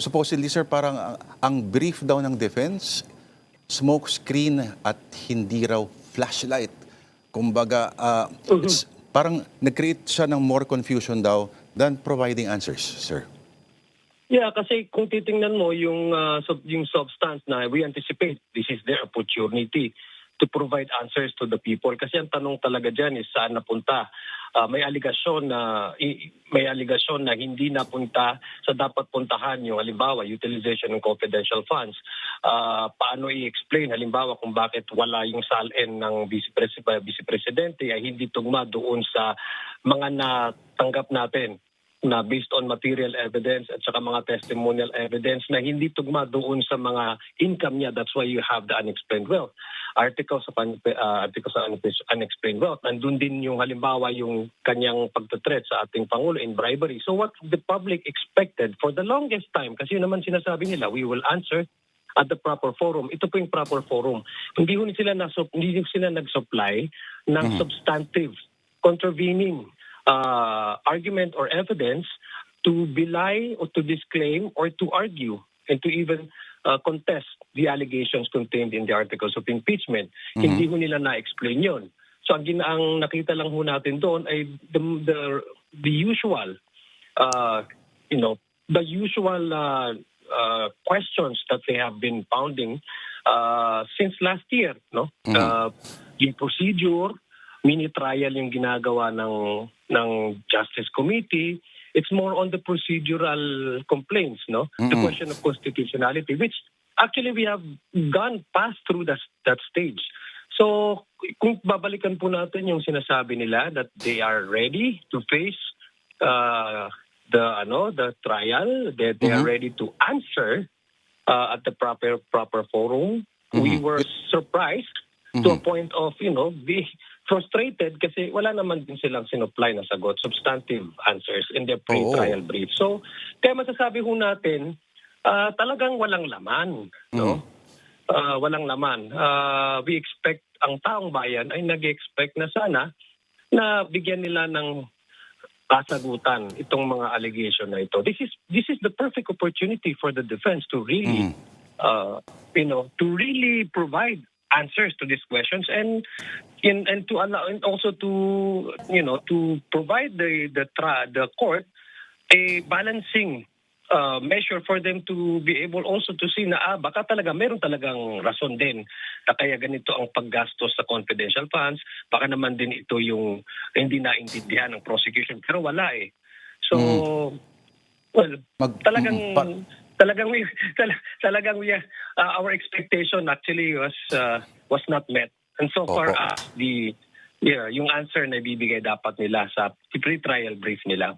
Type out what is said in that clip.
supposedly, sir, parang ang brief daw ng defense, smoke screen at hindi raw flashlight. Kumbaga, parang nag-create siya ng more confusion daw than providing answers, sir. Yeah, kasi kung titingnan mo yung substance na we anticipate, this is their opportunity to provide answers to the people. Kasi ang tanong talaga dyan is saan napunta. May aligasyon na hindi napunta sa dapat puntahan, yung halimbawa utilization ng confidential funds. Paano i-explain halimbawa kung bakit wala yung SALN ng Vice Presidente ay hindi tugma doon sa mga natanggap natin na based on material evidence at saka mga testimonial evidence na hindi tugma doon sa mga income niya. That's why you have the unexplained wealth. Article sa unexplained wealth. Nandun din yung halimbawa yung kanyang pagtatreat sa ating Pangulo in bribery. So what the public expected for the longest time, kasi yun naman sinasabi nila, we will answer at the proper forum. Ito po yung proper forum. Hindi sila nag-supply ng substantive, contravening argument or evidence to belie or to disclaim or to argue and to even contest the allegations contained in the articles of impeachment. Hindi ho nila na-explain yun. So ang nakita lang ho natin doon ay the usual questions that they have been pounding since last year, no? Yung procedure, mini trial yung ginagawa ng Justice Committee. It's more on the procedural complaints, no? The question of constitutionality, which actually we have gone past through that stage. So kung babalikan po natin yung sinasabi nila that they are ready to face the trial, that they are ready to answer at the proper forum. We were surprised to a point of, be frustrated kasi wala naman din silang sinupply na sagot, substantive answers in their pre-trial brief. So, kaya masasabi ho natin, talagang walang laman, no? Walang laman. We expect, ang taong bayan ay nag-expect na sana na bigyan nila ng kasagutan itong mga allegation na ito. This is the perfect opportunity for the defense to really, to really provide answers to these questions and to allow and also to provide the court a balancing measure for them to be able also to see na baka talaga meron talagang rason din na kaya ganito ang paggastos sa confidential funds, baka naman din ito yung hindi naintindihan ng prosecution pero wala eh. So our expectation actually was not met. And so far as yung answer na ibibigay dapat nila sa pre-trial brief nila.